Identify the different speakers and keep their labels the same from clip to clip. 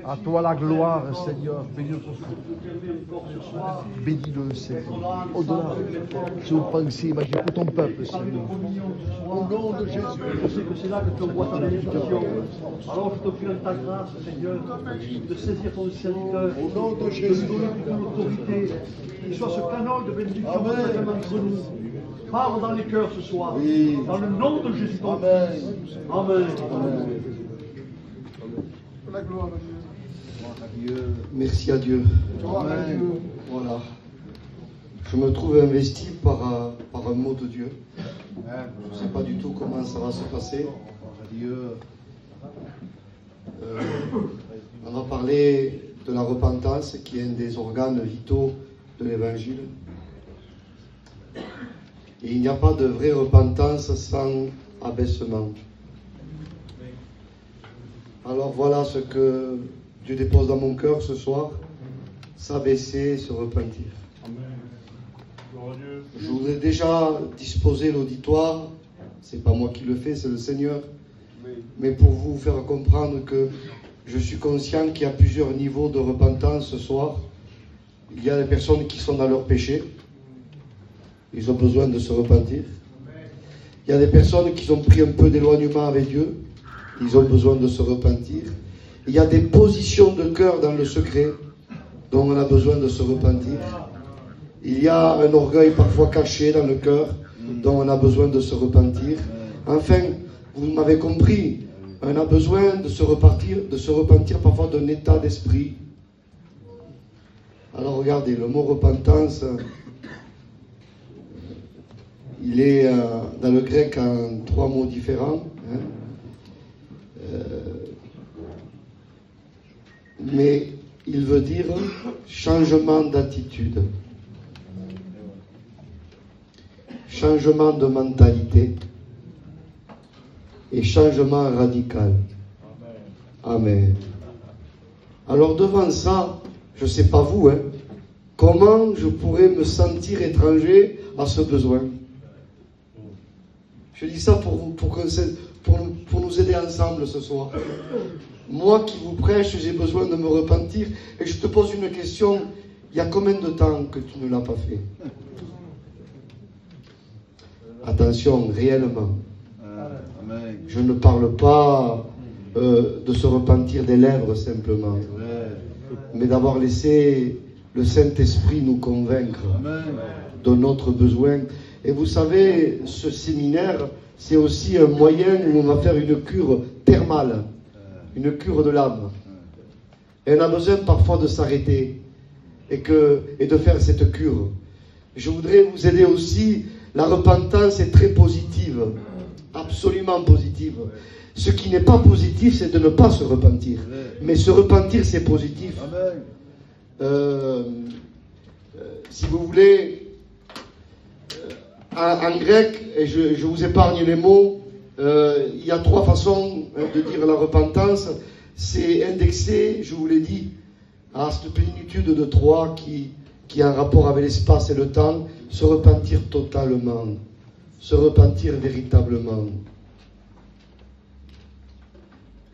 Speaker 1: À toi la gloire, Seigneur. Bénis-le, Seigneur. Au-delà, je vous pensez, imagine pour ton peuple, Seigneur.
Speaker 2: Au nom de Jésus, je sais que c'est là que tu envoies ta bénédiction. Alors je te prie en ta grâce, Seigneur, de saisir ton serviteur, au nom de Jésus, de donner toute l'autorité, qu'il soit ce canal de bénédiction entre nous. Parle dans les cœurs ce soir, dans le nom de Jésus. Amen. Amen. La gloire à Dieu.
Speaker 3: Merci à Dieu.
Speaker 2: Amen.
Speaker 3: Voilà. Je me trouve investi par un mot de Dieu. Je ne sais pas du tout comment ça va se passer. On va parler de la repentance, qui est un des organes vitaux de l'Évangile. Et il n'y a pas de vraie repentance sans abaissement. Alors voilà ce que Dieu dépose dans mon cœur ce soir, s'abaisser, se repentir. Je voudrais déjà disposer l'auditoire, c'est pas moi qui le fais, c'est le Seigneur, mais pour vous faire comprendre que je suis conscient qu'il y a plusieurs niveaux de repentance ce soir. Il y a des personnes qui sont dans leur péché, ils ont besoin de se repentir. Il y a des personnes qui ont pris un peu d'éloignement avec Dieu, ils ont besoin de se repentir. Il y a des positions de cœur dans le secret dont on a besoin de se repentir. Il y a un orgueil parfois caché dans le cœur dont on a besoin de se repentir. Enfin, vous m'avez compris, on a besoin de se repentir parfois d'un état d'esprit. Alors regardez, le mot repentance, il est dans le grec en 3 mots différents. Mais il veut dire changement d'attitude, changement de mentalité et changement radical. Amen. Alors devant ça, je ne sais pas vous, comment je pourrais me sentir étranger à ce besoin? Je dis ça pour nous aider ensemble ce soir. Moi qui vous prêche, j'ai besoin de me repentir. Et je te pose une question. Il y a combien de temps que tu ne l'as pas fait? Attention, réellement. Je ne parle pas de se repentir des lèvres simplement, mais d'avoir laissé le Saint-Esprit nous convaincre de notre besoin. Et vous savez, ce séminaire, c'est aussi un moyen où on va faire une cure thermale, une cure de l'âme. Et on a besoin parfois de s'arrêter et de faire cette cure. Je voudrais vous aider aussi. La repentance est très positive, absolument positive. Ce qui n'est pas positif, c'est de ne pas se repentir. Mais se repentir, c'est positif. Si vous voulez, en grec, et je vous épargne les mots, il y a 3 façons de dire la repentance. C'est indexé, je vous l'ai dit, à cette plénitude de 3 qui a un rapport avec l'espace et le temps. Se repentir totalement, se repentir véritablement.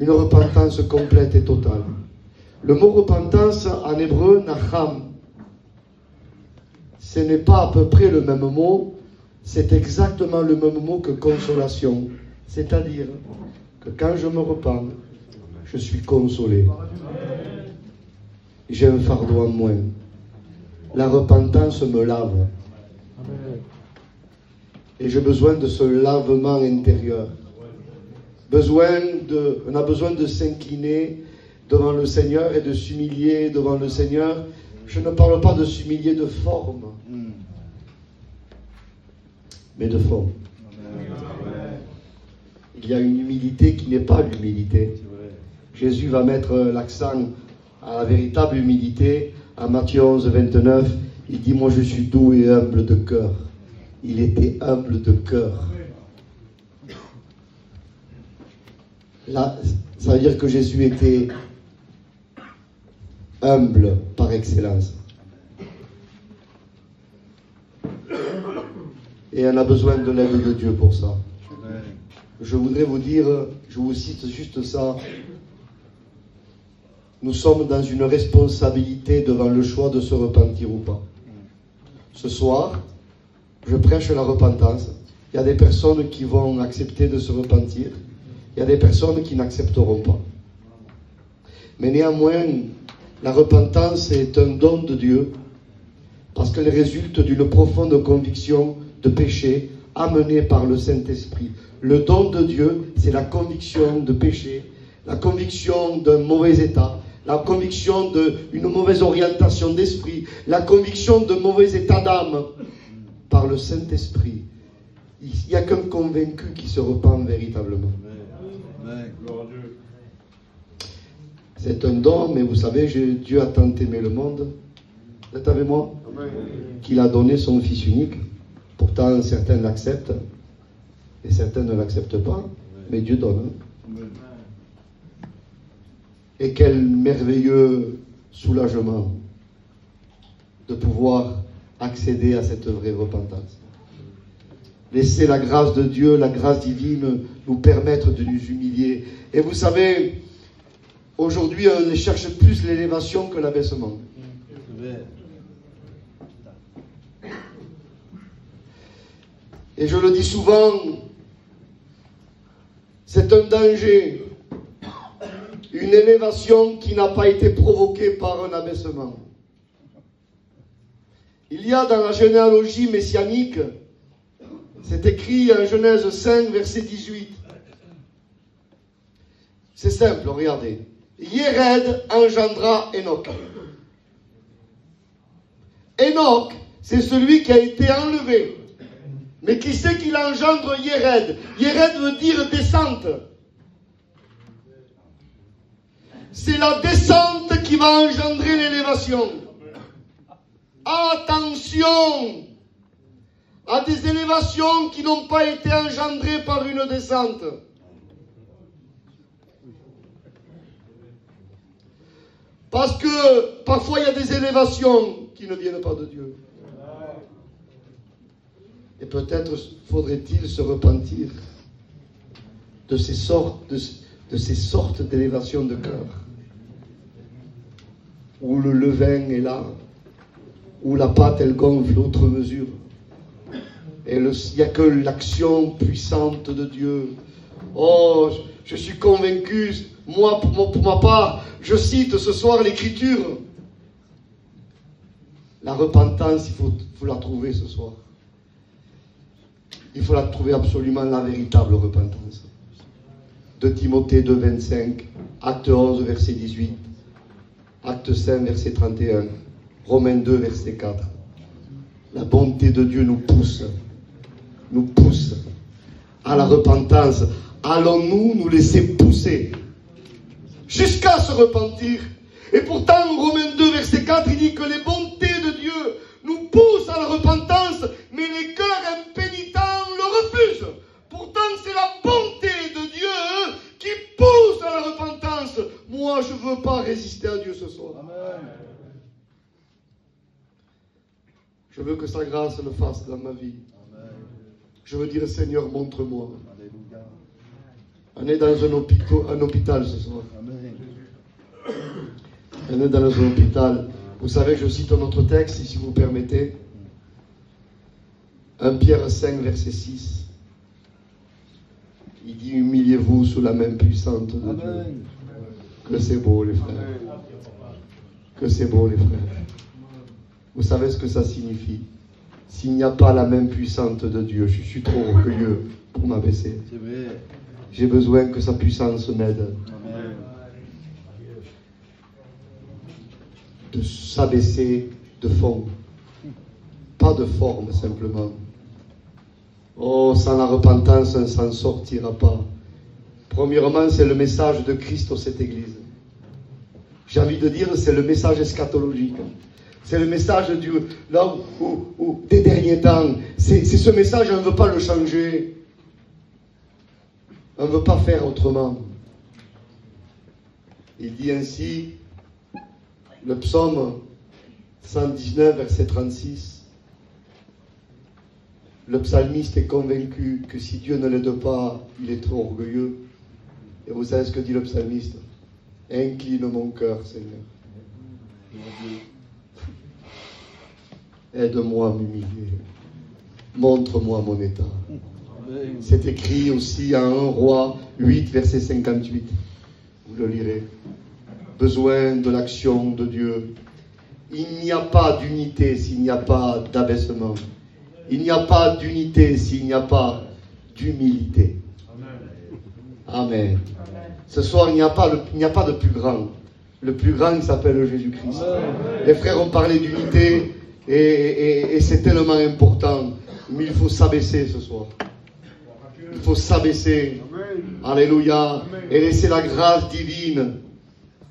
Speaker 3: Une repentance complète et totale. Le mot repentance en hébreu, nacham, ce n'est pas à peu près le même mot, c'est exactement le même mot que consolation. C'est-à-dire que quand je me repens, je suis consolé. J'ai un fardeau en moins. La repentance me lave. Et j'ai besoin de ce lavement intérieur. On a besoin de s'incliner devant le Seigneur et de s'humilier devant le Seigneur. Je ne parle pas de s'humilier de forme, mais de fond. Il y a une humilité qui n'est pas l'humilité. Jésus va mettre l'accent à la véritable humilité. À Matthieu 11, 29, il dit « Moi je suis doux et humble de cœur ». Il était humble de cœur. Là, ça veut dire que Jésus était humble par excellence. Et on a besoin de l'aide de Dieu pour ça. Je voudrais vous dire, je vous cite juste ça. nous sommes dans une responsabilité devant le choix de se repentir ou pas. Ce soir, je prêche la repentance. Il y a des personnes qui vont accepter de se repentir. Il y a des personnes qui n'accepteront pas. Mais néanmoins, la repentance est un don de Dieu parce qu'elle résulte d'une profonde conviction de péché amenée par le Saint-Esprit. Le don de Dieu, c'est la conviction de péché, la conviction d'un mauvais état, la conviction d'une mauvaise orientation d'esprit, la conviction d'un mauvais état d'âme par le Saint-Esprit. Il n'y a qu'un convaincu qui se repent véritablement. C'est un don, mais vous savez, Dieu a tant aimé le monde, vous êtes avec moi, qu'il a donné son Fils unique. Pourtant, certains l'acceptent, et certains ne l'acceptent pas, mais Dieu donne. Et quel merveilleux soulagement de pouvoir accéder à cette vraie repentance. Laissez la grâce de Dieu, la grâce divine, nous permettre de nous humilier. Et vous savez, aujourd'hui, on cherche plus l'élévation que l'abaissement. Et je le dis souvent, c'est un danger. Une élévation qui n'a pas été provoquée par un abaissement. Il y a dans la généalogie messianique, c'est écrit en Genèse 5, verset 18. C'est simple, regardez. Yéred engendra Enoch. Enoch, c'est celui qui a été enlevé. Mais qui c'est qui engendre Yéred? Yéred veut dire descente. C'est la descente qui va engendrer l'élévation. Attention à des élévations qui n'ont pas été engendrées par une descente. Parce que parfois il y a des élévations qui ne viennent pas de Dieu. Et peut-être faudrait-il se repentir de ces sortes d'élévations de cœur. Où le levain est là, où la pâte elle gonfle outre mesure. Et il n'y a que l'action puissante de Dieu. Oh, je suis convaincu, moi pour ma part, je cite ce soir l'Écriture. La repentance, il faut la trouver ce soir. Il faut la trouver absolument, la véritable repentance. De Timothée 2, 25, Acte 11, verset 18, Acte 5, verset 31, Romains 2, verset 4. La bonté de Dieu nous pousse à la repentance. Allons-nous nous laisser pousser jusqu'à se repentir? Et pourtant, Romains 2, verset 4, il dit que les bontés de Dieu nous poussent à la repentance, mais les cœurs impénitents le refusent. Pourtant, c'est la bonté de Dieu qui pousse à la repentance. Moi, je ne veux pas résister à Dieu ce soir. Amen. Je veux que sa grâce le fasse dans ma vie. Amen. Je veux dire, Seigneur, montre-moi. On est dans un hôpital ce soir. Amen. On est dans un hôpital. Vous savez, je cite un autre texte, si vous permettez. 1 Pierre 5, verset 6. Il dit, humiliez-vous sous la main puissante de Dieu. Que c'est beau, les frères. Que c'est beau, les frères. Vous savez ce que ça signifie? S'il n'y a pas la main puissante de Dieu, je suis trop orgueilleux pour m'abaisser. J'ai besoin que sa puissance m'aide. De s'abaisser de fond. Pas de forme, simplement. Oh, sans la repentance, on ne s'en sortira pas. Premièrement, c'est le message de Christ à cette église. J'ai envie de dire, c'est le message eschatologique. C'est le message des derniers temps. C'est ce message, on ne veut pas le changer. On ne veut pas faire autrement. Il dit ainsi, le psaume 119, verset 36, le psalmiste est convaincu que si Dieu ne l'aide pas, il est trop orgueilleux. Et vous savez ce que dit le psalmiste? Incline mon cœur, Seigneur. Aide-moi à m'humilier. Montre-moi mon état. C'est écrit aussi à 1 Roi 8, verset 58. Vous le lirez. Besoin de l'action de Dieu. Il n'y a pas d'unité s'il n'y a pas d'abaissement. Il n'y a pas d'unité s'il n'y a pas d'humilité. Amen. Ce soir, il n'y a pas de plus grand. Le plus grand, il s'appelle Jésus-Christ. Les frères ont parlé d'unité et c'est tellement important. Mais il faut s'abaisser ce soir. Il faut s'abaisser. Alléluia. Et laisser la grâce divine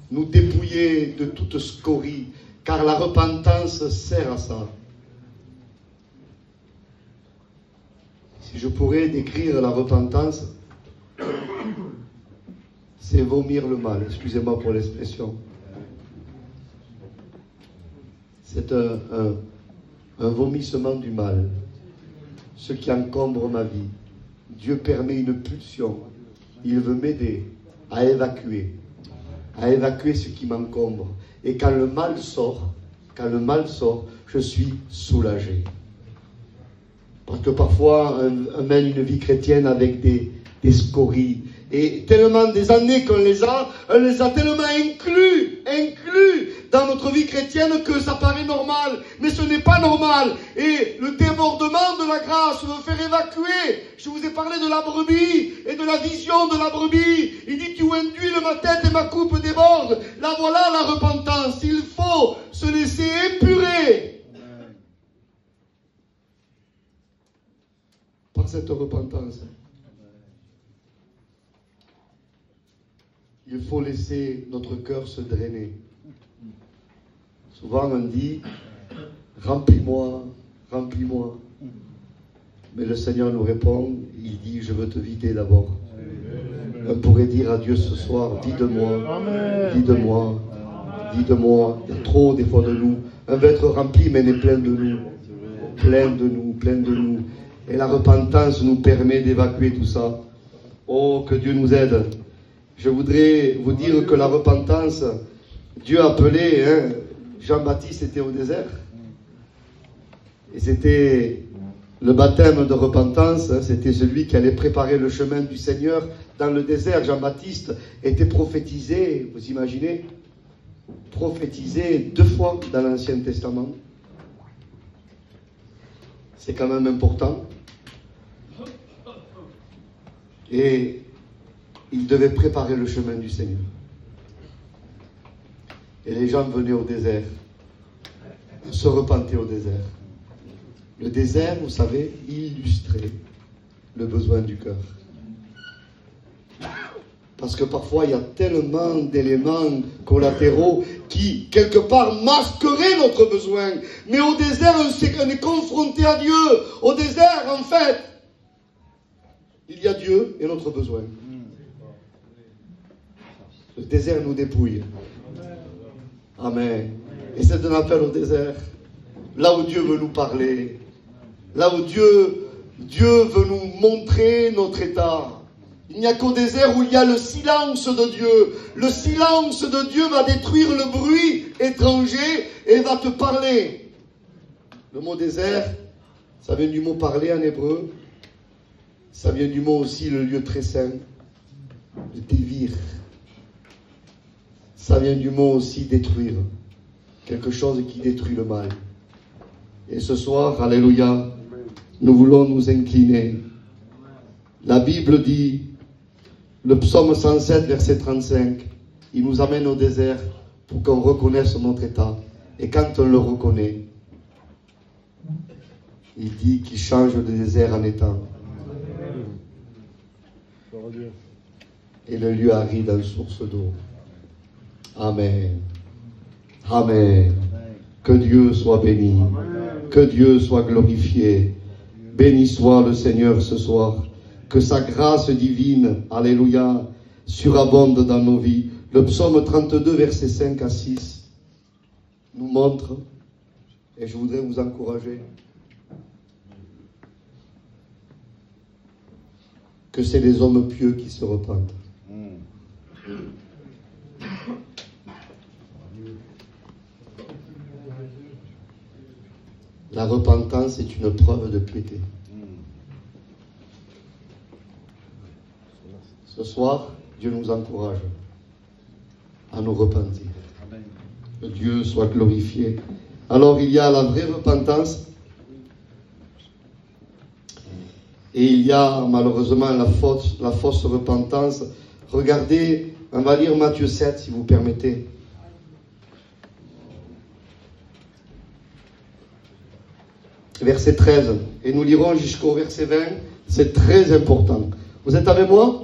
Speaker 3: nous dépouiller de toute scorie. Car la repentance sert à ça. Si je pourrais décrire la repentance, c'est vomir le mal. Excusez-moi pour l'expression. C'est un vomissement du mal. Ce qui encombre ma vie. Dieu permet une pulsion. Il veut m'aider à évacuer ce qui m'encombre. Et quand le mal sort, je suis soulagé. Parce que parfois, on mène une vie chrétienne avec des scories. Et tellement des années on les a tellement inclus dans notre vie chrétienne que ça paraît normal. Mais ce n'est pas normal. Et le débordement de la grâce veut faire évacuer. Je vous ai parlé de la brebis et de la vision de la brebis. Il dit, tu induis ma tête et ma coupe déborde. Là voilà la repentance. Il faut se laisser épurer par cette repentance. Il faut laisser notre cœur se drainer. Souvent on dit, remplis-moi, remplis-moi. Mais le Seigneur nous répond, il dit, je veux te vider d'abord. On pourrait dire à Dieu ce soir, vide-moi, vide-moi, vide-moi. Il y a trop des fois de nous. On veut être rempli, mais on est plein de nous. Plein de nous, plein de nous. Et la repentance nous permet d'évacuer tout ça. Oh, que Dieu nous aide. Je voudrais vous dire que la repentance, Dieu a appelé, Jean-Baptiste était au désert. Et c'était le baptême de repentance, c'était celui qui allait préparer le chemin du Seigneur dans le désert. Jean-Baptiste était prophétisé, vous imaginez, prophétisé 2 fois dans l'Ancien Testament. C'est quand même important. Et il devait préparer le chemin du Seigneur. Et les gens venaient au désert, se repentaient au désert. Le désert, vous savez, illustrait le besoin du cœur. Parce que parfois, il y a tellement d'éléments collatéraux qui, quelque part, masqueraient notre besoin. Mais au désert, on est confronté à Dieu. Au désert, en fait, il y a Dieu et notre besoin. Le désert nous dépouille. Amen. Et c'est un appel au désert. Là où Dieu veut nous parler. Là où Dieu veut nous montrer notre état. Il n'y a qu'au désert où il y a le silence de Dieu. Le silence de Dieu va détruire le bruit étranger et va te parler. Le mot désert, ça vient du mot parler en hébreu. Ça vient du mot aussi le lieu très saint. Le dévir. Ça vient du mot aussi détruire. Quelque chose qui détruit le mal. Et ce soir, alléluia, nous voulons nous incliner. La Bible dit, le psaume 107, verset 35, il nous amène au désert pour qu'on reconnaisse notre état. Et quand on le reconnaît, il dit qu'il change le désert en étang. Et le lieu aride en source d'eau. Amen. Amen. Que Dieu soit béni. Que Dieu soit glorifié. Béni soit le Seigneur ce soir. Que sa grâce divine, alléluia, surabonde dans nos vies. Le psaume 32, versets 5 à 6, nous montre, et je voudrais vous encourager, que c'est les hommes pieux qui se repentent. La repentance est une preuve de piété. Ce soir, Dieu nous encourage à nous repentir. Que Dieu soit glorifié. Alors il y a la vraie repentance et il y a malheureusement la fausse repentance. Regardez, on va lire Matthieu 7 si vous permettez. Verset 13. Et nous lirons jusqu'au verset 20. C'est très important. Vous êtes avec moi?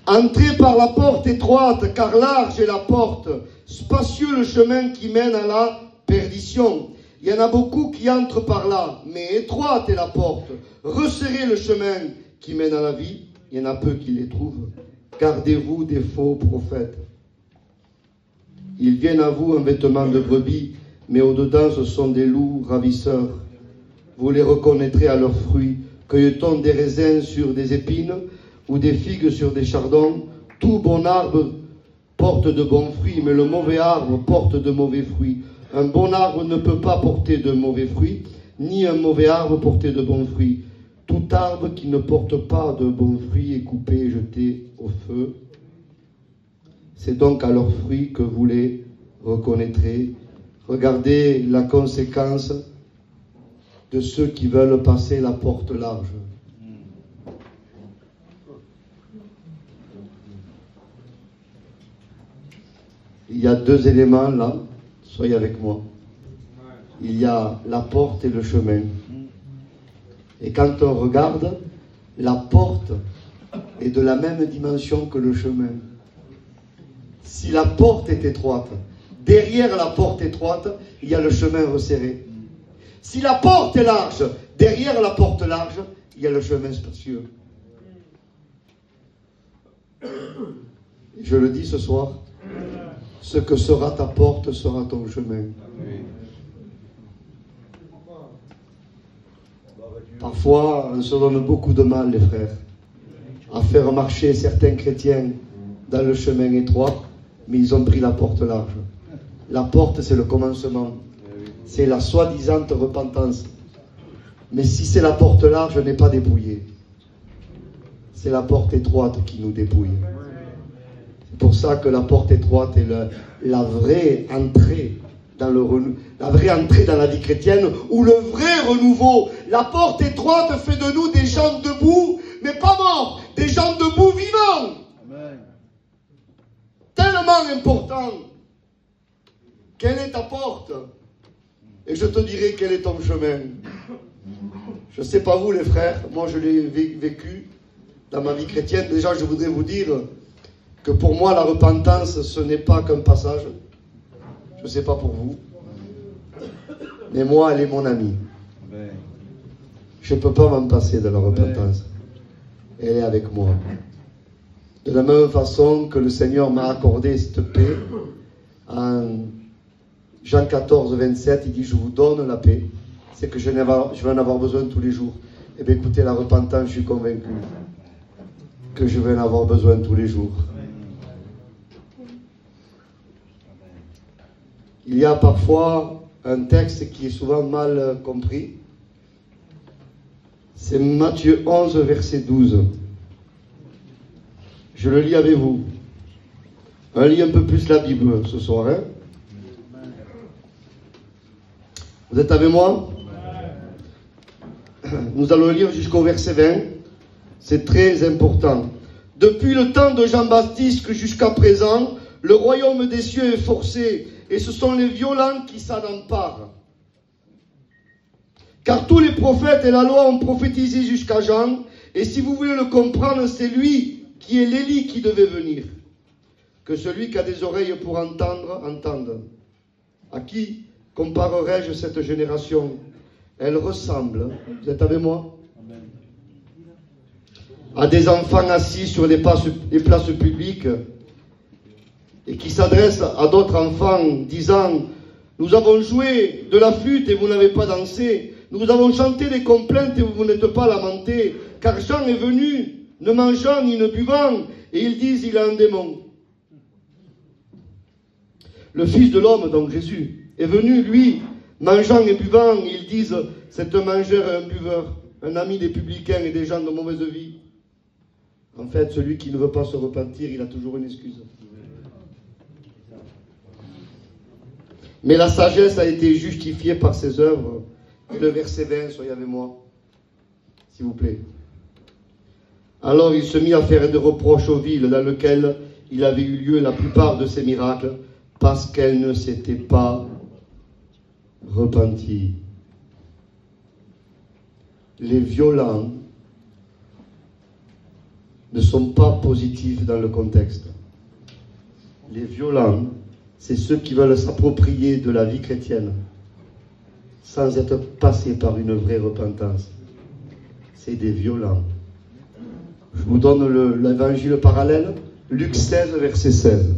Speaker 3: Entrez par la porte étroite, car large est la porte, spacieux le chemin qui mène à la perdition. Il y en a beaucoup qui entrent par là, mais étroite est la porte. Resserrez le chemin qui mène à la vie, il y en a peu qui les trouvent. Gardez-vous des faux prophètes. Ils viennent à vous en vêtements de brebis, mais au-dedans ce sont des loups ravisseurs. Vous les reconnaîtrez à leurs fruits. Cueille-t-on des raisins sur des épines ou des figues sur des chardons? Tout bon arbre porte de bons fruits, mais le mauvais arbre porte de mauvais fruits. Un bon arbre ne peut pas porter de mauvais fruits, ni un mauvais arbre porter de bons fruits. Tout arbre qui ne porte pas de bons fruits est coupé et jeté au feu. C'est donc à leurs fruits que vous les reconnaîtrez. Regardez la conséquence de ceux qui veulent passer la porte large. Il y a deux éléments là, soyez avec moi. Il y a la porte et le chemin. Et quand on regarde, la porte est de la même dimension que le chemin. Si la porte est étroite, derrière la porte étroite, il y a le chemin resserré. Si la porte est large, derrière la porte large, il y a le chemin spacieux. Je le dis ce soir, ce que sera ta porte sera ton chemin. Parfois, on se donne beaucoup de mal, les frères, à faire marcher certains chrétiens dans le chemin étroit, mais ils ont pris la porte large. La porte, c'est le commencement. C'est la soi-disant repentance. Mais si c'est la porte large, n'est pas dépouillée. C'est la porte étroite qui nous dépouille. C'est pour ça que la porte étroite est la vraie entrée dans la vraie entrée dans la vie chrétienne, ou le vrai renouveau. La porte étroite fait de nous des gens debout, mais pas morts, des gens debout vivants. Amen. Tellement important. Quelle est ta porte? Et je te dirai quel est ton chemin. Je ne sais pas vous les frères, moi je l'ai vécu dans ma vie chrétienne. Déjà je voudrais vous dire que pour moi la repentance ce n'est pas qu'un passage. Je ne sais pas pour vous. Mais moi elle est mon amie. Je ne peux pas m'en passer de la repentance. Elle est avec moi. De la même façon que le Seigneur m'a accordé cette paix en Jean 14, 27, il dit, je vous donne la paix. C'est que je vais en avoir besoin tous les jours. Eh bien, écoutez, la repentance, je suis convaincu que je vais en avoir besoin tous les jours. Il y a parfois un texte qui est souvent mal compris. C'est Matthieu 11, verset 12. Je le lis avec vous. On lit un peu plus la Bible ce soir, hein? Vous êtes avec moi? Nous allons lire jusqu'au verset 20. C'est très important. Depuis le temps de Jean-Baptiste jusqu'à présent, le royaume des cieux est forcé, et ce sont les violents qui s'en emparent. Car tous les prophètes et la loi ont prophétisé jusqu'à Jean, et si vous voulez le comprendre, c'est lui qui est l'Élie qui devait venir. Que celui qui a des oreilles pour entendre, entende. À qui comparerai-je cette génération? Elle ressemble, vous êtes avec moi? Amen. À des enfants assis sur les places publiques et qui s'adressent à d'autres enfants disant, nous avons joué de la flûte et vous n'avez pas dansé, nous avons chanté des complaintes et vous n'êtes pas lamentés, car Jean est venu ne mangeant ni ne buvant, et ils disent il a un démon. Le Fils de l'homme, donc Jésus, est venu, lui, mangeant et buvant. Ils disent, c'est un mangeur et un buveur, un ami des publicains et des gens de mauvaise vie. En fait, celui qui ne veut pas se repentir, il a toujours une excuse. Mais la sagesse a été justifiée par ses œuvres. Et le verset 20, soyez avec moi, s'il vous plaît. Alors il se mit à faire des reproches aux villes dans lesquelles il avait eu lieu la plupart de ces miracles, parce qu'elles ne s'étaient pas repenties. Les violents ne sont pas positifs dans le contexte. Les violents, c'est ceux qui veulent s'approprier de la vie chrétienne sans être passés par une vraie repentance. C'est des violents. Je vous donne l'évangile parallèle, Luc 16, verset 16.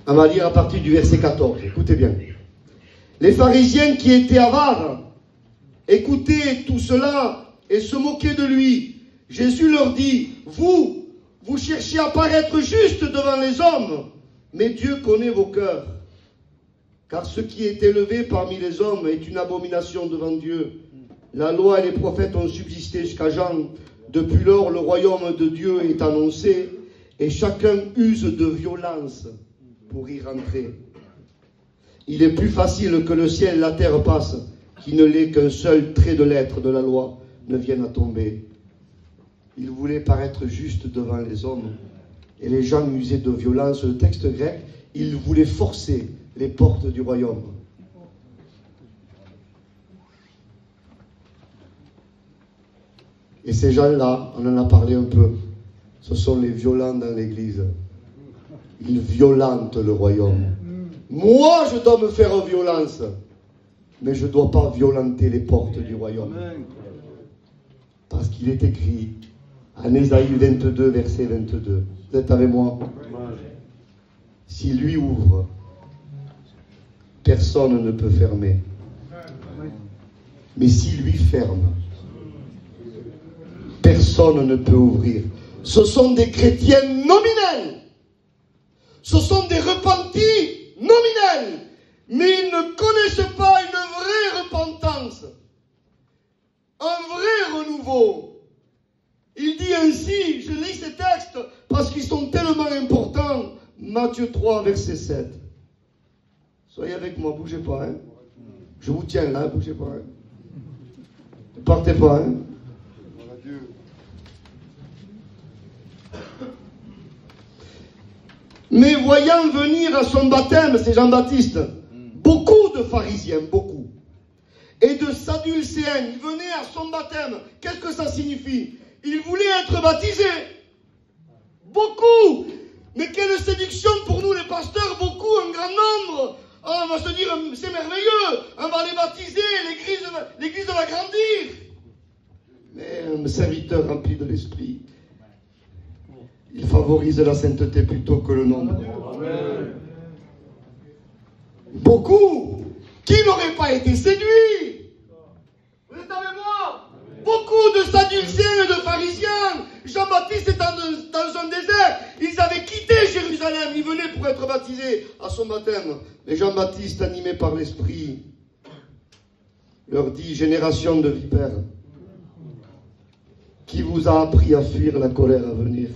Speaker 3: On va lire à partir du verset 14. Écoutez bien. Les pharisiens qui étaient avares écoutaient tout cela et se moquaient de lui. Jésus leur dit, vous cherchez à paraître juste devant les hommes, mais Dieu connaît vos cœurs. Car ce qui est élevé parmi les hommes est une abomination devant Dieu. La loi et les prophètes ont subsisté jusqu'à Jean. Depuis lors, le royaume de Dieu est annoncé et chacun use de violence pour y rentrer. Il est plus facile que le ciel et la terre passent qu'il ne l'est qu'un seul trait de lettre de la loi ne vienne à tomber. Il voulait paraître juste devant les hommes et les gens usaient de violence. Le texte grec, il voulait forcer les portes du royaume. Et ces gens-là, on en a parlé un peu, ce sont les violents dans l'église. Ils violentent le royaume. Moi, je dois me faire violence, mais je ne dois pas violenter les portes du royaume. Parce qu'il est écrit en Ésaïe 22, verset 22. Vous êtes avec moi? Si lui ouvre, personne ne peut fermer. Mais si lui ferme, personne ne peut ouvrir. Ce sont des chrétiens nominels. Ce sont des repentis nominels. Mais ils ne connaissent pas une vraie repentance. Un vrai renouveau. Il dit ainsi, je lis ces textes parce qu'ils sont tellement importants. Matthieu 3, verset 7. Soyez avec moi, bougez pas. Hein. Je vous tiens là, bougez pas. Hein. Ne partez pas. Hein. Mais voyant venir à son baptême, c'est Jean-Baptiste, beaucoup de pharisiens, beaucoup, et de sadducéens, ils venaient à son baptême. Qu'est-ce que ça signifie? Ils voulaient être baptisés. Beaucoup. Mais quelle séduction pour nous les pasteurs, beaucoup, un grand nombre. Oh, on va se dire, c'est merveilleux, on va les baptiser, l'église va grandir. Mais un serviteur rempli de l'esprit, il favorise la sainteté plutôt que le nombre. Beaucoup qui n'auraient pas été séduits. Vous êtes avec moi? Beaucoup de sadducéens et de pharisiens. Jean-Baptiste est dans un désert. Ils avaient quitté Jérusalem. Ils venaient pour être baptisés à son baptême. Mais Jean-Baptiste, animé par l'Esprit, leur dit, génération de vipères, qui vous a appris à fuir la colère à venir?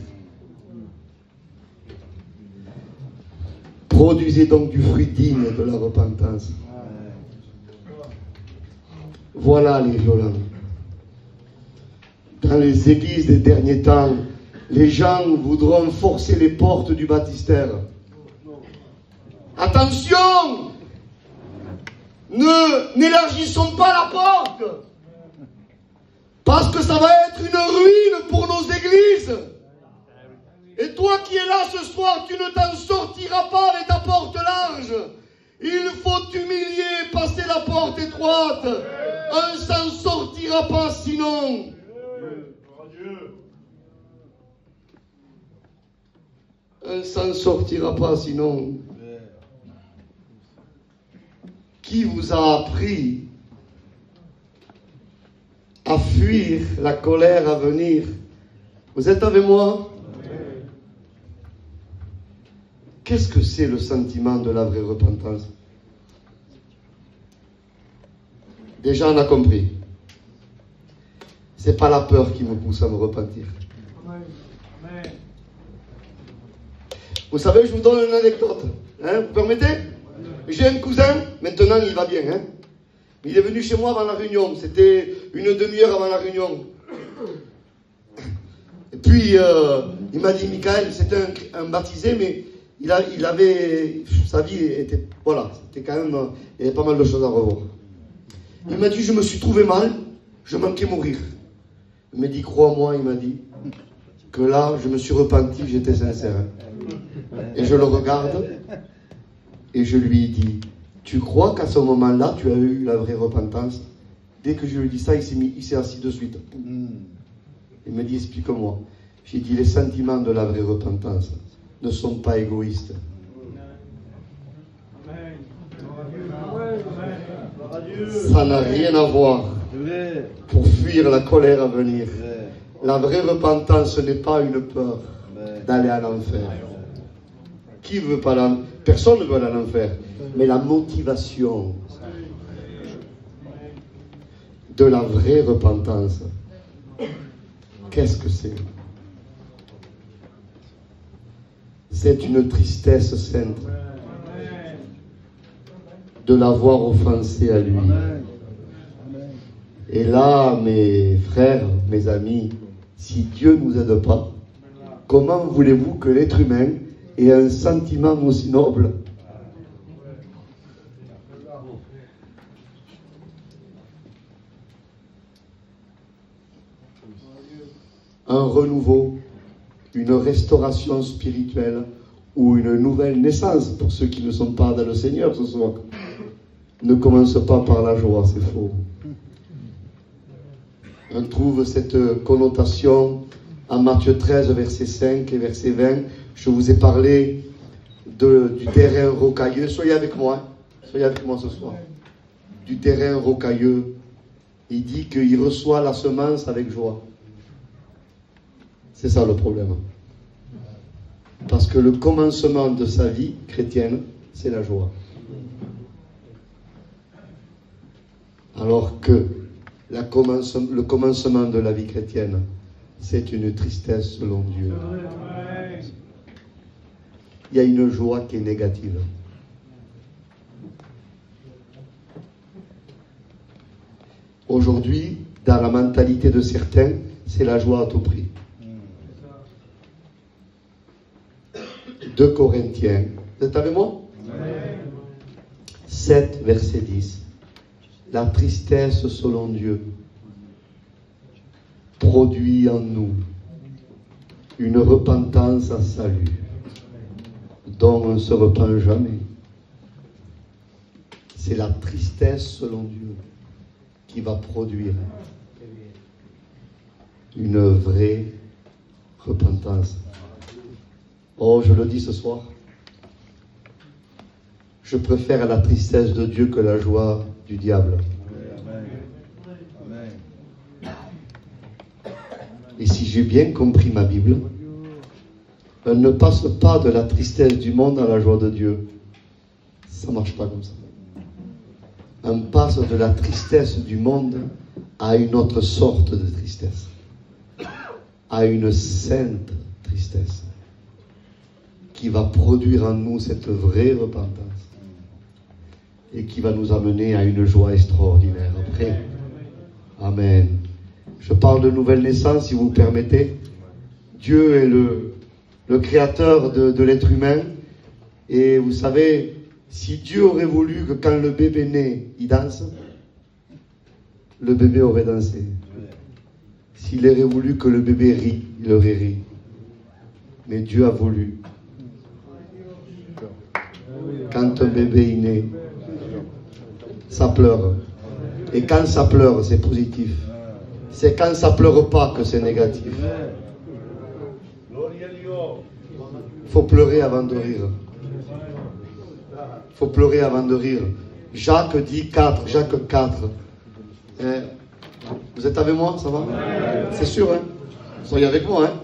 Speaker 3: Produisez donc du fruit digne de la repentance. Voilà les violents. Dans les églises des derniers temps, les gens voudront forcer les portes du baptistère. Attention! N'élargissons pas la porte! Parce que ça va être une ruine pour nos églises. Et toi qui es là ce soir, tu ne t'en sortiras pas avec ta porte large. Il faut t'humilier, passer la porte étroite. On ne s'en sortira pas sinon. On ne s'en sortira pas sinon. qui vous a appris à fuir la colère à venir. Vous êtes avec moi? Qu'est-ce que c'est le sentiment de la vraie repentance? Déjà, on a compris. C'est pas la peur qui me pousse à me repentir. Vous savez, je vous donne une anecdote. Hein, vous permettez? J'ai un cousin, maintenant il va bien. Hein. Il est venu chez moi avant la réunion. C'était une demi-heure avant la réunion. Et puis, il m'a dit, Michael, c'était un baptisé, mais il avait, sa vie était, voilà, c'était quand même, il y avait pas mal de choses à revoir. Il m'a dit, je me suis trouvé mal, je manquais mourir. Il m'a dit, crois-moi, il m'a dit, que là, je me suis repenti, j'étais sincère. Et je le regarde, et je lui dis, tu crois qu'à ce moment-là, tu as eu la vraie repentance? Dès que je lui dis ça, il s'est assis de suite. Il me dit, explique-moi. J'ai dit, les sentiments de la vraie repentance ne sont pas égoïstes. Ça n'a rien à voir pour fuir la colère à venir. La vraie repentance, ce n'est pas une peur d'aller à l'enfer. Qui veut pas l'enfer? Personne ne veut aller à l'enfer. Mais la motivation de la vraie repentance, qu'est-ce que c'est? C'est une tristesse sainte de l'avoir offensé à lui. Et là, mes frères, mes amis, si Dieu ne nous aide pas, comment voulez-vous que l'être humain ait un sentiment aussi noble? Un renouveau, une restauration spirituelle ou une nouvelle naissance pour ceux qui ne sont pas dans le Seigneur ce soir. Ne commence pas par la joie, c'est faux. On trouve cette connotation en Matthieu 13, verset 5 et verset 20. Je vous ai parlé du terrain rocailleux. Soyez avec moi. Soyez avec moi ce soir. Du terrain rocailleux. Il dit qu'il reçoit la semence avec joie. C'est ça le problème. Parce que le commencement de sa vie chrétienne, c'est la joie. Alors que le commencement de la vie chrétienne, c'est une tristesse selon Dieu. Il y a une joie qui est négative. Aujourd'hui, dans la mentalité de certains, c'est la joie à tout prix. 2 Corinthiens, vous êtes avec moi? 7, verset 10. La tristesse selon Dieu produit en nous une repentance à salut, dont on ne se repent jamais. C'est la tristesse selon Dieu qui va produire une vraie repentance. Oh, je le dis ce soir. Je préfère la tristesse de Dieu que la joie du diable. Et si j'ai bien compris ma Bible, on ne passe pas de la tristesse du monde à la joie de Dieu. Ça ne marche pas comme ça. On passe de la tristesse du monde à une autre sorte de tristesse. À une sainte tristesse qui va produire en nous cette vraie repentance et qui va nous amener à une joie extraordinaire après. Amen. Je parle de nouvelle naissance, si vous me permettez. Dieu est le créateur de l'être humain. Et vous savez, si Dieu aurait voulu que quand le bébé naît, il danse, le bébé aurait dansé. S'il aurait voulu que le bébé rit, il aurait ri. Mais Dieu a voulu. Quand un bébé est né, ça pleure. Et quand ça pleure, c'est positif. C'est quand ça pleure pas que c'est négatif. Il faut pleurer avant de rire. Il faut pleurer avant de rire. Jacques dit 4, Jacques 4. Hein? Vous êtes avec moi, ça va? C'est sûr, hein? Soyez avec moi, hein?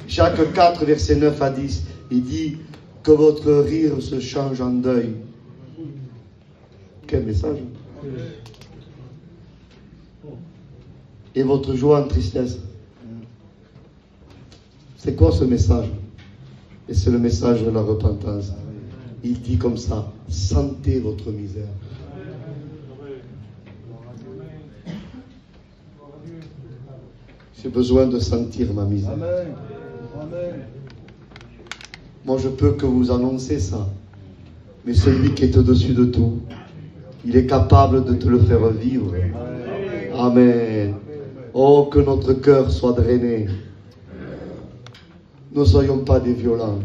Speaker 3: Jacques 4, versets 9 à 10. Il dit que votre rire se change en deuil. Quel message! Et votre joie en tristesse. C'est quoi ce message? Et c'est le message de la repentance. Il dit comme ça, sentez votre misère. J'ai besoin de sentir ma misère. Moi, je peux que vous annoncer ça. Mais celui qui est au-dessus de tout, il est capable de te le faire vivre. Amen. Oh, que notre cœur soit drainé. Ne soyons pas des violents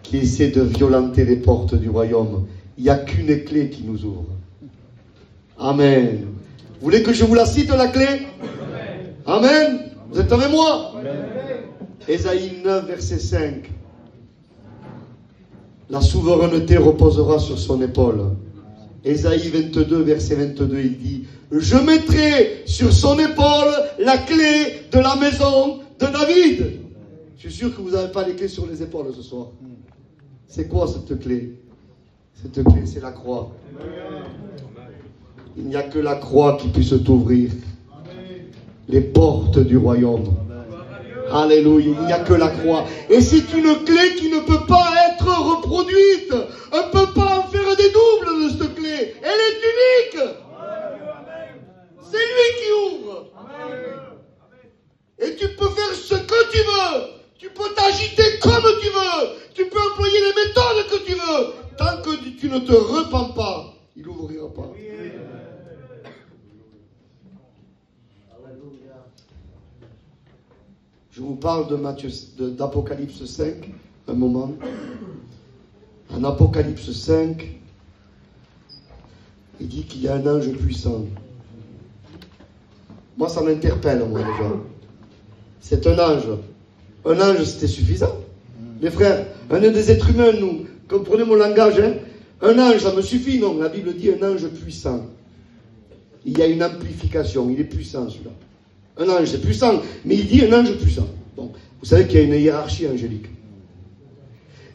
Speaker 3: qui essaient de violenter les portes du royaume. Il n'y a qu'une clé qui nous ouvre. Amen. Vous voulez que je vous la cite, la clé? Amen. Vous êtes avec moi? Ésaïe 9, verset 5. La souveraineté reposera sur son épaule. Ésaïe 22, verset 22, il dit: je mettrai sur son épaule la clé de la maison de David. Je suis sûr que vous n'avez pas les clés sur les épaules ce soir. C'est quoi cette clé? Cette clé, c'est la croix. Il n'y a que la croix qui puisse t'ouvrir les portes du royaume. Alléluia, il n'y a que la croix. Et c'est une clé qui ne peut pas être reproduite. On ne peut pas en faire des doubles de cette clé. Elle est unique. C'est lui qui ouvre. Et tu peux faire ce que tu veux. Tu peux t'agiter comme tu veux. Tu peux employer les méthodes que tu veux. Tant que tu ne te repens pas, il n'ouvrira pas. Je vous parle d'Apocalypse 5, un moment. En Apocalypse 5, il dit qu'il y a un ange puissant. Moi, ça m'interpelle, moi, déjà. C'est un ange. Un ange, c'était suffisant. Les frères, un des êtres humains, nous, comprenez mon langage, hein? Un ange, ça me suffit, non? La Bible dit un ange puissant. Il y a une amplification, il est puissant, celui-là. Un ange, c'est puissant, mais il dit un ange puissant. Bon, vous savez qu'il y a une hiérarchie angélique.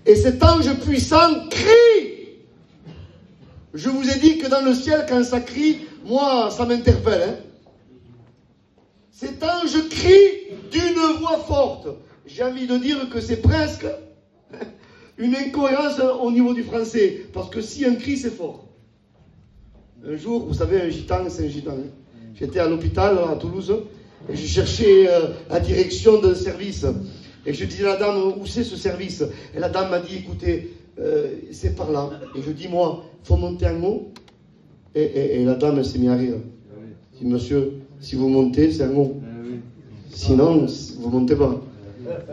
Speaker 3: Et cet ange puissant crie. Je vous ai dit que dans le ciel, quand ça crie, moi, ça m'interpelle. Hein? Cet ange crie d'une voix forte. J'ai envie de dire que c'est presque une incohérence au niveau du français. Parce que si un cri, c'est fort. Un jour, vous savez, un gitan, c'est un gitan. Hein? J'étais à l'hôpital à Toulouse. Et je cherchais la direction d'un service. Et je disais à la dame, où c'est ce service? Et la dame m'a dit, écoutez, c'est par là. Et je dis, moi, il faut monter en haut. Et la dame, elle s'est mise à rire. Je dis, monsieur, si vous montez, c'est en haut. Sinon, vous ne montez pas.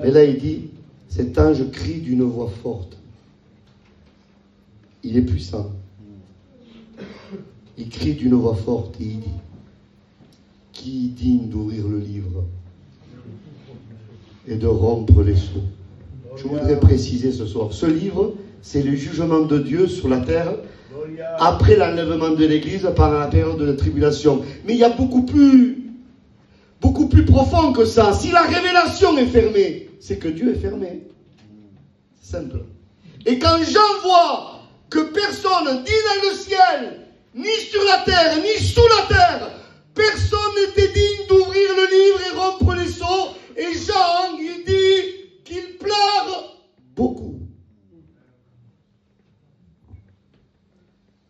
Speaker 3: Et là, il dit, cet ange crie d'une voix forte. Il est puissant. Il crie d'une voix forte et il dit, qui est digne d'ouvrir le livre et de rompre les sceaux? Je voudrais préciser ce soir, ce livre, c'est le jugement de Dieu sur la terre après l'enlèvement de l'Église pendant la période de la tribulation. Mais il y a beaucoup plus profond que ça. Si la révélation est fermée, c'est que Dieu est fermé. C'est simple. Et quand Jean voit que personne, ni dans le ciel, ni sur la terre, ni sous la terre, personne n'était digne d'ouvrir le livre et rompre les sceaux. Et Jean, il dit qu'il pleure beaucoup.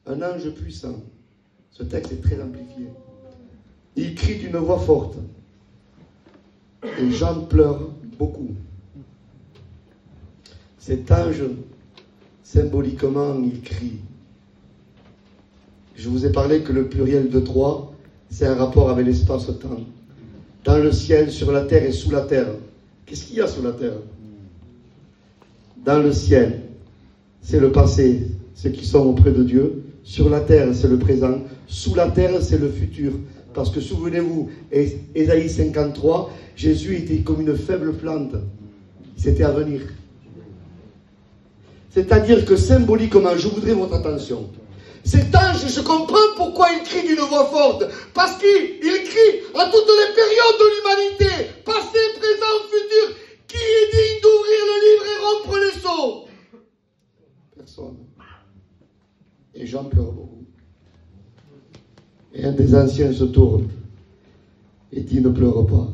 Speaker 3: Un ange puissant. Ce texte est très amplifié. Il crie d'une voix forte. Et Jean pleure beaucoup. Cet ange, symboliquement, il crie. Je vous ai parlé que le pluriel de 3, c'est un rapport avec l'espace-temps. Dans le ciel, sur la terre et sous la terre. Qu'est-ce qu'il y a sous la terre? Dans le ciel, c'est le passé, ceux qui sont auprès de Dieu. Sur la terre, c'est le présent. Sous la terre, c'est le futur. Parce que souvenez-vous, Ésaïe 53, Jésus était comme une faible plante. C'était à venir. C'est-à-dire que symboliquement, je voudrais votre attention. Cet ange, je comprends pourquoi il crie d'une voix forte. Parce qu'il crie à toutes les périodes de l'humanité, passé, présent, futur. Qui est digne d'ouvrir le livre et rompre les sceaux? Personne. Et Jean pleure beaucoup. Et un des anciens se tourne et dit: ne pleure pas.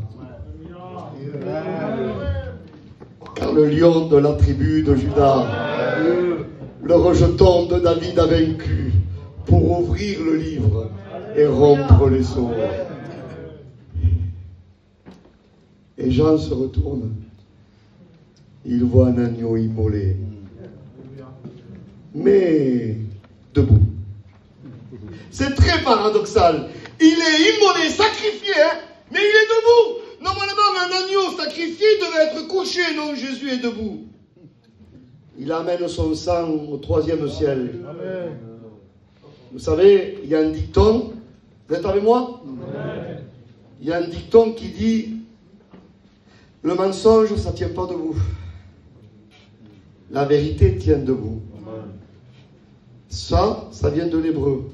Speaker 3: Car le lion de la tribu de Juda, le rejeton de David, a vaincu pour ouvrir le livre et rompre les sceaux. Et Jean se retourne. Il voit un agneau immolé, mais debout. C'est très paradoxal. Il est immolé, sacrifié, hein, mais il est debout. Normalement, un agneau sacrifié devait être couché, non, Jésus est debout. Il amène son sang au 3e ciel. Amen. Vous savez, il y a un dicton, vous êtes avec moi? Amen. Il y a un dicton qui dit: le mensonge, ça ne tient pas debout. La vérité tient debout. Ça vient de l'hébreu.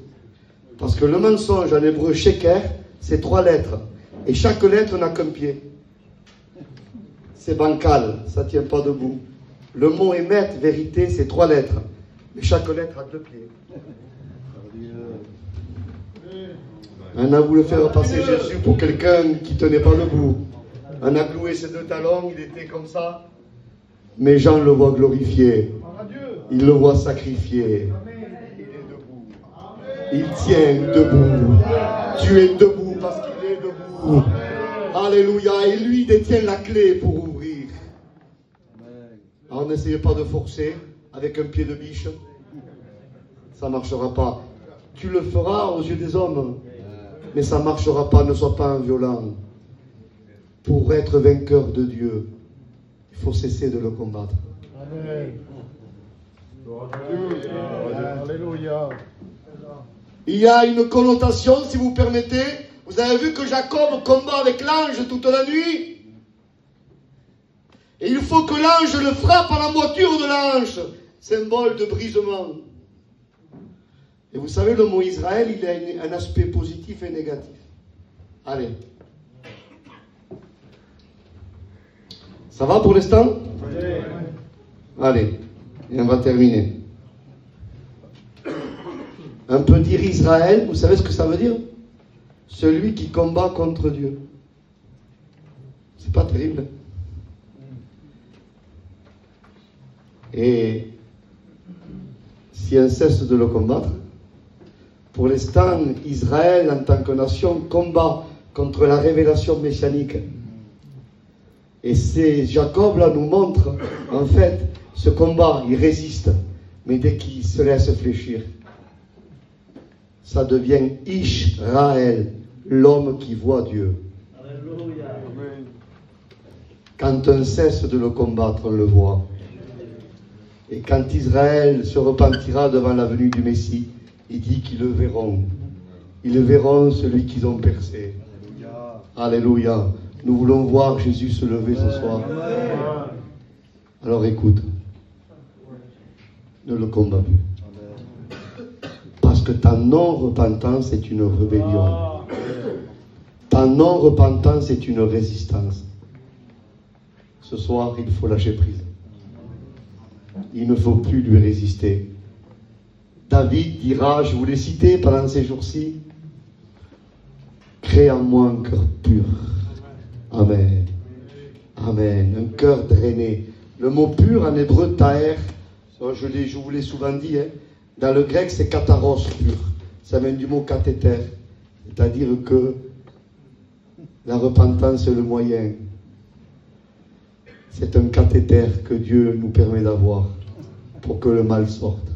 Speaker 3: Parce que le mensonge en hébreu, sheker, c'est 3 lettres. Et chaque lettre n'a qu'un pied. C'est bancal, ça ne tient pas debout. Le mot émet, vérité, c'est 3 lettres. Mais chaque lettre a 2 pieds. On a voulu faire passer Jésus pour quelqu'un qui ne tenait pas debout. On a cloué ses 2 talons, il était comme ça. Mais Jean le voit glorifié. Il le voit sacrifié. Il est debout. Il tient debout. Tu es debout parce qu'il est debout. Alléluia. Et lui détient la clé pour ouvrir. Alors n'essayez pas de forcer avec un pied de biche. Ça ne marchera pas. Tu le feras aux yeux des hommes. Mais ça ne marchera pas. Ne sois pas un violent. Pour être vainqueur de Dieu, il faut cesser de le combattre. Amen. Alléluia. Il y a une connotation, si vous permettez. Vous avez vu que Jacob combat avec l'ange toute la nuit. Et il faut que l'ange le frappe à la moiture de l'ange, symbole de brisement. Et vous savez, le mot Israël, il a un aspect positif et négatif. Allez. Ça va pour l'instant? Allez, et on va terminer. On peut dire Israël, vous savez ce que ça veut dire? Celui qui combat contre Dieu. C'est pas terrible. Et si on cesse de le combattre, pour l'instant, Israël, en tant que nation, combat contre la révélation messianique. Et c'est Jacob là nous montre, en fait, ce combat, il résiste, mais dès qu'il se laisse fléchir, ça devient Israël, l'homme qui voit Dieu. Alléluia. Quand on cesse de le combattre, on le voit. Et quand Israël se repentira devant la venue du Messie, il dit qu'ils le verront. Ils verront celui qu'ils ont percé. Alléluia. Nous voulons voir Jésus se lever ce soir. Alors écoute, ne le combat plus. Parce que ta non-repentance est une rébellion. Ta non-repentance est une résistance. Ce soir, il faut lâcher prise. Il ne faut plus lui résister. David dira, je vous l'ai cité pendant ces jours-ci, crée en moi un cœur pur. Amen. Amen. Un cœur drainé. Le mot pur en hébreu, taher, je vous l'ai souvent dit, hein, dans le grec c'est kataros, pur. Ça vient du mot cathéter. C'est-à-dire que la repentance est le moyen. C'est un cathéter que Dieu nous permet d'avoir pour que le mal sorte.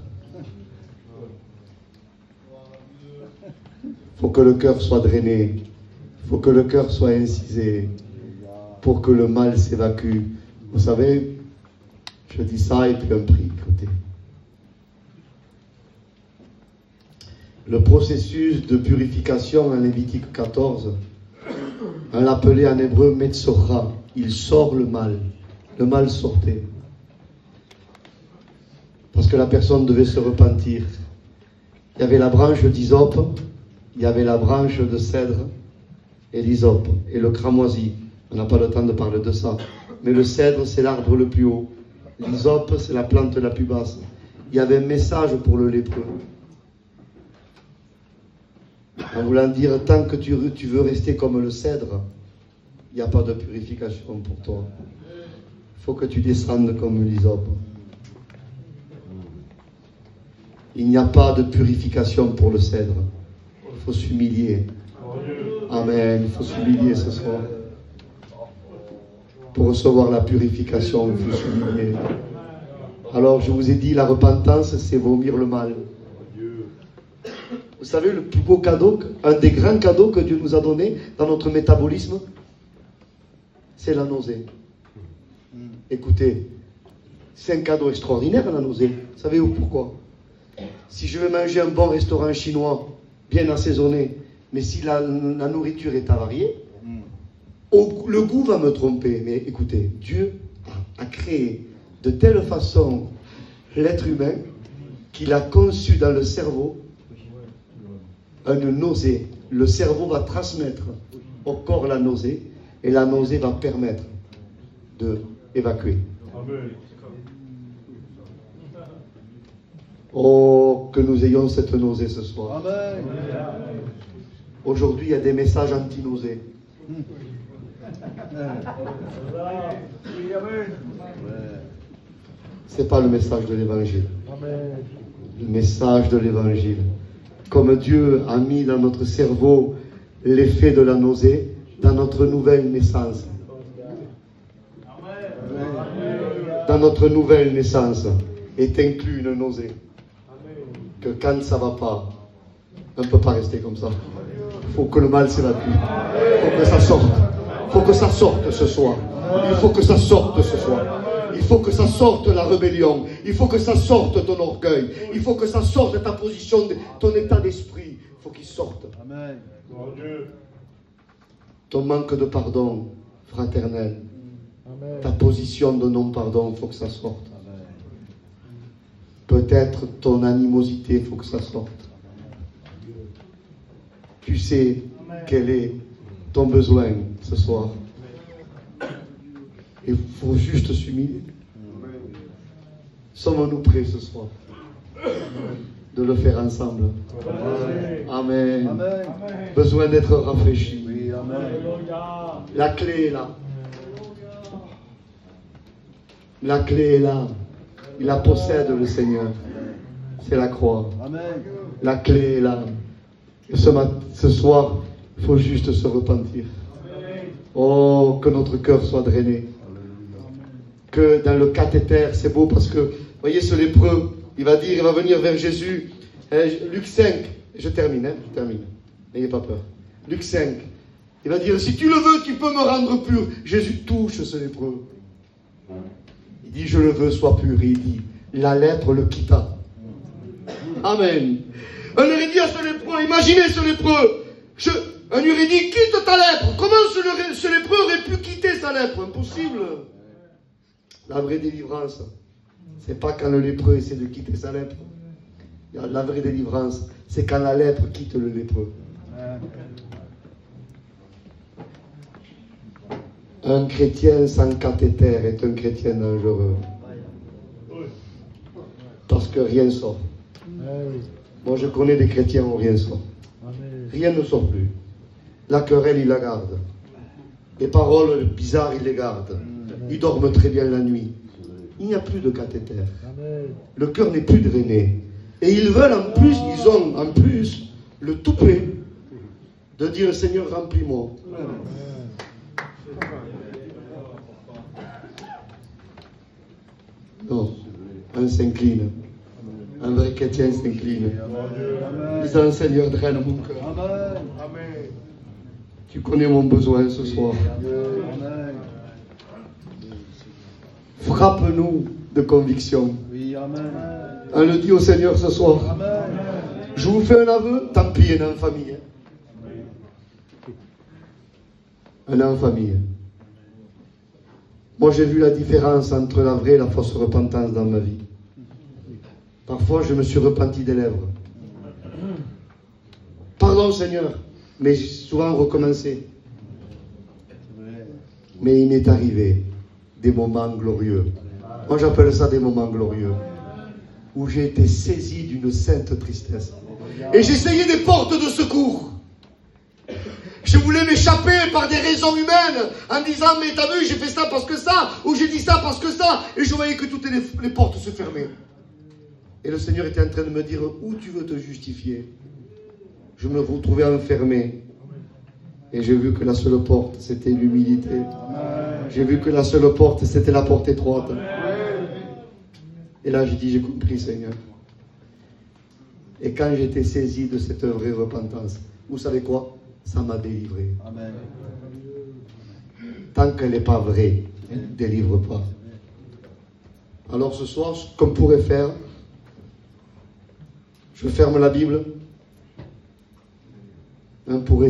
Speaker 3: Il faut que le cœur soit drainé. Il faut que le cœur soit incisé pour que le mal s'évacue. Vous savez, je dis ça et puis un prix. Écoutez. Le processus de purification en Lévitique 14, on l'appelait en hébreu Metzora. Il sort le mal. Le mal sortait. Parce que la personne devait se repentir. Il y avait la branche d'hysope, il y avait la branche de cèdre et l'hysope et le cramoisi. On n'a pas le temps de parler de ça. Mais le cèdre, c'est l'arbre le plus haut. L'hysope, c'est la plante la plus basse. Il y avait un message pour le lépreux. En voulant dire, tant que tu veux rester comme le cèdre, il n'y a pas de purification pour toi. Il faut que tu descendes comme l'hysope. Il n'y a pas de purification pour le cèdre. Il faut s'humilier. Amen. Il faut s'humilier ce soir. Pour recevoir la purification, il faut s'humilier. Alors, je vous ai dit, la repentance, c'est vomir le mal. Vous savez, le plus beau cadeau, un des grands cadeaux que Dieu nous a donné dans notre métabolisme, c'est la nausée. Écoutez, c'est un cadeau extraordinaire, la nausée. Savez-vous pourquoi? Si je veux manger un bon restaurant chinois, bien assaisonné, mais si la nourriture est avariée, le goût va me tromper. Mais écoutez, Dieu a créé de telle façon l'être humain qu'il a conçu dans le cerveau une nausée. Le cerveau va transmettre au corps la nausée et la nausée va permettre d'évacuer. Oh, que nous ayons cette nausée ce soir. Amen. Aujourd'hui, il y a des messages anti-nausées. Ce n'est pas le message de l'évangile. Le message de l'évangile. Comme Dieu a mis dans notre cerveau l'effet de la nausée, dans notre nouvelle naissance. Dans notre nouvelle naissance est inclus une nausée. Que quand ça ne va pas, on ne peut pas rester comme ça. Il faut que le mal s'évacue. Il faut que ça sorte. Il faut que ça sorte ce soir. Il faut que ça sorte ce soir. Il faut que ça sorte la rébellion. Il faut que ça sorte ton orgueil. Il faut que ça sorte ta position, ton état d'esprit. Il faut qu'il sorte. Amen. Ton manque de pardon fraternel. Amen. Ta position de non-pardon, il faut que ça sorte. Peut-être ton animosité, il faut que ça sorte. Tu sais quel est ton besoin ce soir. Il faut juste s'humilier. Sommes-nous prêts ce soir de le faire ensemble? Amen. Amen. Besoin d'être rafraîchi. Oui, amen. La clé est là. La clé est là. Il la possède, le Seigneur. C'est la croix. Amen. La clé est là. Et ce soir, il faut juste se repentir. Oh, que notre cœur soit drainé. Que dans le cathéter, c'est beau parce que, voyez ce lépreux, il va venir vers Jésus. Luc 5, je termine. N'ayez pas peur. Luc 5, il va dire, si tu le veux, tu peux me rendre pur. Jésus touche ce lépreux. Il dit, je le veux, sois pur. Et il dit, la lèpre le quitta. Amen. On aurait dit à ce lépreux, imaginez ce lépreux. On lui aurait dit, quitte ta lèpre. Comment ce lépreux aurait pu quitter sa lèpre? Impossible. La vraie délivrance, c'est pas quand le lépreux essaie de quitter sa lèpre. La vraie délivrance, c'est quand la lèpre quitte le lépreux. Un chrétien sans cathéter est un chrétien dangereux. Parce que rien ne sort. Moi, je connais des chrétiens où rien ne sort. Rien ne sort plus. La querelle, il la garde. Les paroles bizarres, il les garde. Ils dorment très bien la nuit. Il n'y a plus de cathéter. Le cœur n'est plus drainé. Et ils veulent ils ont en plus le toupet de dire, Seigneur, remplis-moi. Non, on s'incline. Un vrai chrétien s'incline. Disant, Seigneur, draine mon cœur. Tu connais mon besoin ce soir. Frappe-nous de conviction. On le dit au Seigneur ce soir. Je vous fais un aveu, tant pis, un en famille. Un en famille. Moi, j'ai vu la différence entre la vraie et la fausse repentance dans ma vie. Parfois, je me suis repenti des lèvres. pardon Seigneur, mais j'ai souvent recommencé. Mais il m'est arrivé des moments glorieux. Moi j'appelle ça des moments glorieux. Où j'ai été saisi d'une sainte tristesse. Et j'essayais des portes de secours. Je voulais m'échapper par des raisons humaines en disant mais t'as vu j'ai fait ça parce que ça, ou j'ai dit ça parce que ça, et je voyais que toutes les portes se fermaient. Et le Seigneur était en train de me dire où tu veux te justifier. Je me retrouvais enfermé. Et j'ai vu que la seule porte c'était l'humilité. J'ai vu que la seule porte c'était la porte étroite. Et là j'ai dit j'ai compris Seigneur. Et quand j'étais saisi de cette vraie repentance, vous savez quoi? Ça m'a délivré. Amen. Tant qu'elle n'est pas vraie, elle ne délivre pas. Alors ce soir, ce qu'on pourrait faire, je ferme la Bible. On pourrait